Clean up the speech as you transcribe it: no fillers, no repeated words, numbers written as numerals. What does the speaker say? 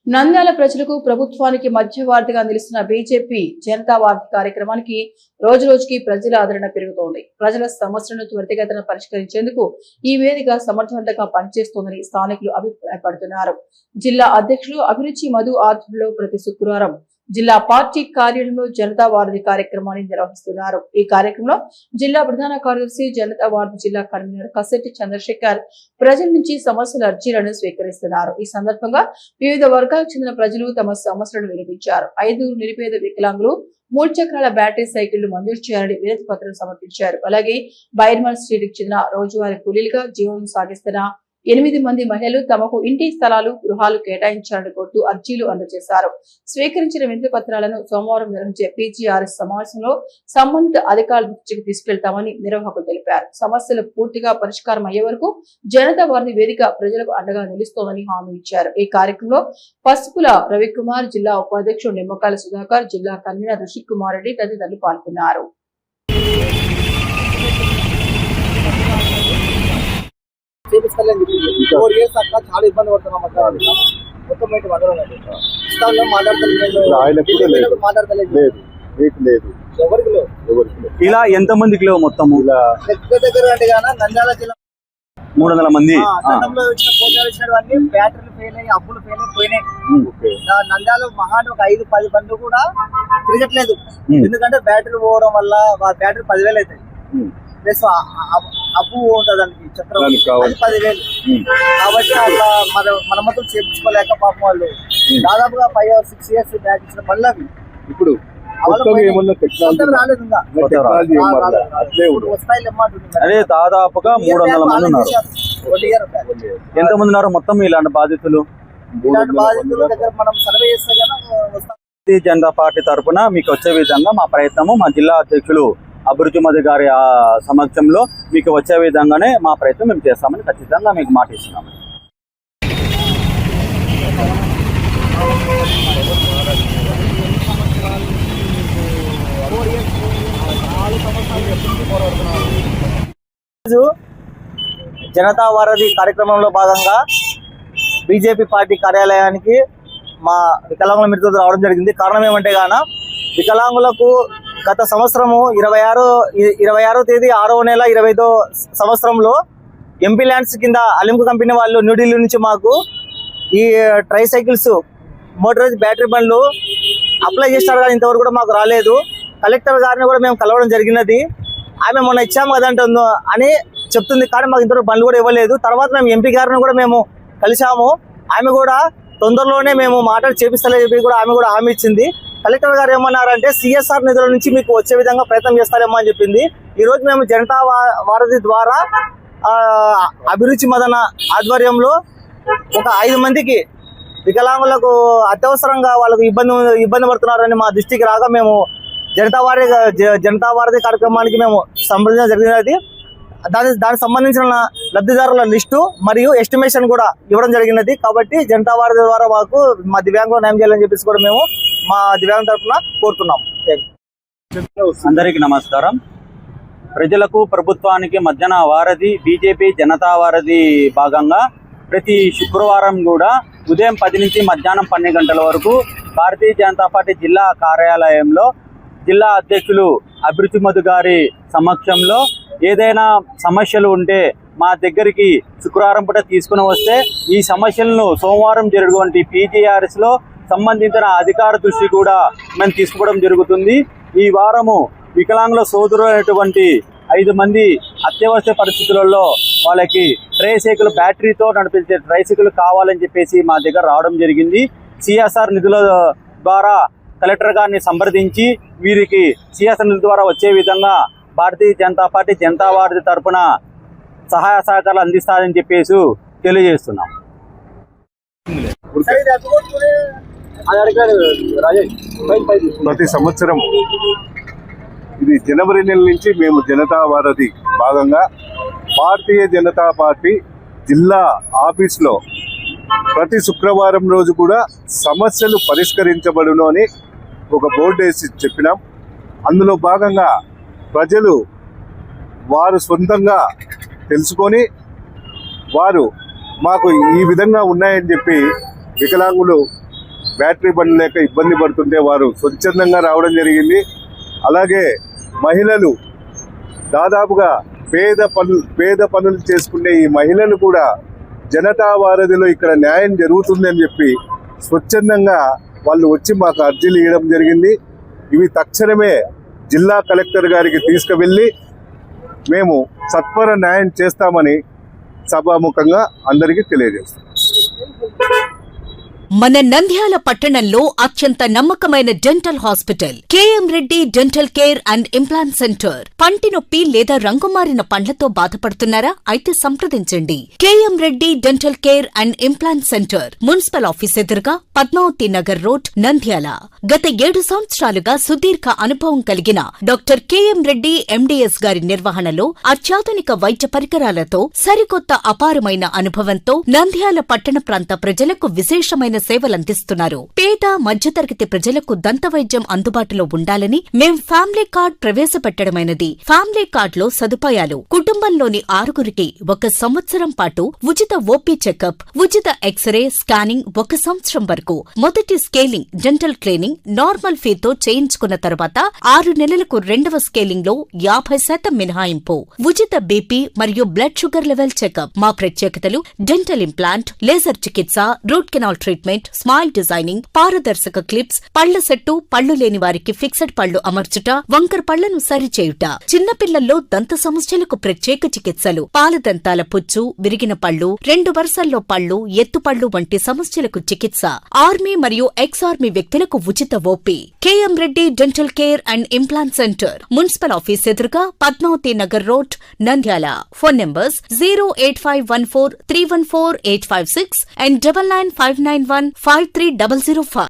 నంద్యాల ప్రజలకు ప్రభుత్వానికి మధ్యవర్తిగా నిలుస్తున్న బీజేపీ జనతా వార్త కార్యక్రమానికి రోజురోజుకి ప్రజల ఆదరణ పెరుగుతోంది. ప్రజల సమస్యలను త్వరితగతిన పరిష్కరించేందుకు ఈ వేదిక సమర్థవంతంగా పనిచేస్తోందని స్థానికులు అభిప్రాయపడుతున్నారు. జిల్లా అధ్యక్షులు అభిరుచి మధు ఆధ్వర్యంలో ప్రతి శుక్రవారం జిల్లా పార్టీ కార్యాలయంలో జనతా వారధి కార్యక్రమాన్ని నిర్వహిస్తున్నారు. ఈ కార్యక్రమంలో జిల్లా ప్రధాన కార్యదర్శి జనతా వారధి జిల్లా కన్వీనర్ కసెట్టి చంద్రశేఖర్ ప్రజల నుంచి సమస్యల అర్జీలను స్వీకరిస్తున్నారు. ఈ సందర్భంగా వివిధ వర్గాలకు చెందిన ప్రజలు తమ సమస్యలను వినిపించారు. 5 నిరుపేద వికలాంగులు 3 చక్రాల బ్యాటరీ సైకిళ్లు మంజూరు చేయాలని వినతి పత్రం సమర్పించారు. అలాగే బైర్మల్ స్ట్రీట్కి చెందిన రోజువారీ కూలీలుగా జీవనం సాగిస్తున్న 8 మంది మహిళలు తమకు ఇంటి స్థలాలు గృహాలు కేటాయించాలని కోరుతూ అర్జీలు అందజేశారు. స్వీకరించిన వినతి పత్రాలను సోమవారం నిర్వహించే పీజీఆర్ఎస్ సమావేశంలో సంబంధిత అధికారుల దృష్టికి తీసుకెళ్తామని నిర్వాహకులు తెలిపారు. సమస్యలు పూర్తిగా పరిష్కారం అయ్యే వరకు జనతా వారధి వేదిక ప్రజలకు అండగా నిలుస్తోందని హామీ ఇచ్చారు. ఈ కార్యక్రమంలో పసుపుల రవికుమార్, జిల్లా ఉపాధ్యక్షుడు నిమ్మకాయల సుధాకర్, జిల్లా కన్వీనర్ రుషిక్ కుమార్ రెడ్డి తదితరులు పాల్గొన్నారు. చాలా ఇబ్బంది పడుతున్నాం. మొత్తం ఇలా ఎంత మందికి లేవు మొత్తం దగ్గర అంటే నంద్యాల జిల్లా 300 మంది బ్యాటరీలు ఫెయిల్ అయ్యి అప్పులు ఫెయిల్ అయిపోయినాయి. నంద్యాల మహా ఒక 5-10 బండ్లు కూడా తిరగట్లేదు. ఎందుకంటే బ్యాటరీ పోవడం వల్ల బ్యాటరీ 10,000 అవుతాయి. ప్లస్ అప్పు ఉంటుంది దానికి చక్రం 10,000. కాబట్టి అట్లా మన మొత్తం చేయించుకోలేక పాపం వాళ్ళు దాదాపుగా 5 or 6 years బ్యాక్ ఇచ్చిన పనులు అవి ఇప్పుడు రాలేదు. అదే దాదాపుగా 300 మంది ఉన్నారు. ఎంతమంది ఉన్నారు మొత్తం ఇలాంటి బాధితులు? దగ్గర మనం సర్వే చేస్తే భారతీయ జనతా పార్టీ తరఫున మీకు వచ్చే విధంగా మా ప్రయత్నము మా జిల్లా అధ్యక్షులు అభిరుచి మధు గారి సమక్షంలో మీకు వచ్చే విధంగానే మా ప్రయత్నం మేము చేస్తామని ఖచ్చితంగా మీకు మాట ఇస్తున్నాము. జనతా వారధి కార్యక్రమంలో భాగంగా బీజేపీ పార్టీ కార్యాలయానికి మా వికలాంగుల మిత్రులు రావడం జరిగింది. కారణం ఏమంటే గాన వికలాంగులకు గత సంవత్సరము 26వ తేదీ 6వ నెల 25వ సంవత్సరంలో ఎంపీ ల్యాండ్స్ కింద అలింకు కంపెనీ వాళ్ళు న్యూఢిల్లీ నుంచి మాకు ఈ ట్రై సైకిల్స్ మోటరైజ్ బ్యాటరీ బండ్లు అప్లై చేస్తారు, కానీ ఇంతవరకు కూడా మాకు రాలేదు. కలెక్టర్ గారిని కూడా మేము కలవడం జరిగినది. ఆమె మొన్న ఇచ్చాము కదంటుందో అని చెప్తుంది, కానీ మాకు ఇంతవరకు బండ్లు కూడా ఇవ్వలేదు. తర్వాత మేము ఎంపీ గారిని కూడా మేము కలిసాము. ఆమె కూడా తొందరలోనే మేము మాట్లాడి చేపిస్తలే చెప్పి కూడా ఆమె కూడా హామీ ఇచ్చింది. కలెక్టర్ గారు ఏమన్నారంటే సిఎస్ఆర్ నిధుల నుంచి మీకు వచ్చే విధంగా ప్రయత్నం చేస్తారేమో అని చెప్పింది. ఈరోజు మేము జనతా వారధి ద్వారా అభిరుచి మదన ఆధ్వర్యంలో ఒక 5 మందికి వికలాంగులకు అత్యవసరంగా వాళ్ళకు ఇబ్బంది పడుతున్నారని మా దృష్టికి రాగా మేము జనతా వారధి కార్యక్రమానికి మేము సంప్రదించడం జరిగినది. దానికి సంబంధించిన లబ్ధిదారుల లిస్టు మరియు ఎస్టిమేషన్ కూడా ఇవ్వడం జరిగినది. కాబట్టి జనతా వారధి ద్వారా మాకు మా దివ్యాంగులు న్యాయం చేయాలని చెప్పేసి కూడా మేము మా దివ్యాంగ తరఫున కోరుతున్నాము. అందరికీ నమస్కారం. ప్రజలకు ప్రభుత్వానికి మధ్యన వారధి బీజేపీ జనతా వారధి భాగంగా ప్రతి శుక్రవారం కూడా ఉదయం 10 నుంచి మధ్యాహ్నం 12 గంటల వరకు భారతీయ జనతా పార్టీ జిల్లా కార్యాలయంలో జిల్లా అధ్యక్షులు అభిరుచి మధు గారి సమక్షంలో ఏదైనా సమస్యలు ఉంటే మా దగ్గరికి శుక్రవారం పూట తీసుకుని వస్తే ఈ సమస్యలను సోమవారం జరిగినటువంటి పీజీఆర్ఎస్లో సంబంధించిన అధికార దృష్టి కూడా మేము తీసుకోవడం జరుగుతుంది. ఈ వారము వికలాంగుల సోదరులైనటువంటి 5 మంది అత్యవసర పరిస్థితులలో వాళ్ళకి ట్రైసైకిల్ బ్యాటరీతో నడిపించే ట్రైసైకిల్ కావాలని చెప్పేసి మా దగ్గర రావడం జరిగింది. సిఎస్ఆర్ నిధుల ద్వారా కలెక్టర్ గారిని సంప్రదించి వీరికి సిఎస్ఆర్ నిధుల ద్వారా వచ్చే విధంగా భారతీయ జనతా పార్టీ జనతా వారధి తరఫున సహాయ సహకారాలు అందిస్తారని చెప్పేసి తెలియజేస్తున్నాం. ప్రతి సంవత్సరం ఇది జనవరి నెల నుంచి మేము జనతా వారధి భాగంగా భారతీయ జనతా పార్టీ జిల్లా ఆఫీస్లో ప్రతి శుక్రవారం రోజు కూడా సమస్యలు పరిష్కరించబడును అని ఒక బోర్డు వేసి చెప్పినాం. అందులో భాగంగా ప్రజలు వారు సొంతంగా తెలుసుకొని వారు మాకు ఈ విధంగా ఉన్నాయని చెప్పి వికలాంగులు బ్యాటరీ బండ్లు లేక ఇబ్బంది పడుతుంటే వారు స్వచ్ఛందంగా రావడం జరిగింది. అలాగే మహిళలు దాదాపుగా పేద పనులు చేసుకునే ఈ మహిళలు కూడా జనతా వారధిలో ఇక్కడ న్యాయం జరుగుతుంది అని చెప్పి స్వచ్ఛందంగా వాళ్ళు వచ్చి మాకు అర్జీలు ఇవ్వడం జరిగింది. ఇవి తక్షణమే జిల్లా కలెక్టర్ గారికి తీసుకువెళ్ళి మేము సత్వర న్యాయం చేస్తామని సభాముఖంగా అందరికీ తెలియజేస్తాం. మన నంద్యాల పట్టణంలో అత్యంత నమ్మకమైన dental hospital KM Reddy dental care and implant centre. పంటి నొప్పి లేదా రంగుమారిన పండ్లతో బాధపడుతున్నారా? అయితే సంప్రదించండి. KM Reddy dental care and implant centre, municipal office ఎదురుగా, పద్మావతి నగర్ రోడ్, నంద్యాల. గత 7 సంవత్సరాలుగా సుదీర్ఘ అనుభవం కలిగిన డాక్టర్ కేఎం రెడ్డి ఎండీఎస్ గారి నిర్వహణలో అత్యాధునిక వైద్య పరికరాలతో సరికొత్త అపారమైన అనుభవంతో నంద్యాల పట్టణ ప్రాంత ప్రజలకు విశేషమైన సేవలందిస్తున్నారు. పేద మధ్యతరగతి ప్రజలకు దంత వైద్యం అందుబాటులో ఉండాలని మేం ఫ్యామిలీ కార్డ్ ప్రవేశపెట్టడమైనది. ఫ్యామిలీ కార్డ్ లో సదుపాయాలు: కుటుంబంలోని 6గురికి 1 సంవత్సరం పాటు ఉచిత ఓపీ చెకప్, ఉచిత ఎక్స్రే స్కానింగ్ 1 సంవత్సరం వరకు, మొదటి స్కేలింగ్ డెంటల్ క్లీనింగ్ నార్మల్ ఫీతో చేయించుకున్న తర్వాత 6 నెలలకు 2వ స్కేలింగ్ లో 50% మినహాయింపు, ఉచిత బీపీ మరియు బ్లడ్ షుగర్ లెవెల్ చెకప్. మా ప్రత్యేకతలు: డెంటల్ ఇంప్లాంట్, లేజర్ చికిత్స, root canal treatment, smile designing, పారదర్శక క్లిప్స్, పళ్ల సెట్టు, పళ్లు లేని వారికి ఫిక్సెడ్ పళ్లు అమర్చుట, వంకర పళ్లను సరిచేయుట, చిన్నపిల్లల్లో దంత సమస్యలకు ప్రత్యేక చికిత్సలు, పాలదంతాల పుచ్చు, విరిగిన పళ్లు, 2 వరుసల్లో పళ్లు, ఎత్తుపళ్లు వంటి సమస్యలకు చికిత్స, ఆర్మీ మరియు ఎక్స్ ఆర్మీ వ్యక్తులకు ఉచిత OP. KM Reddy dental care and implant centre, municipal office ఎదురుగా, Padmavathi Nagar road, Nandyal. Phone numbers 08514314856 and 9959153005.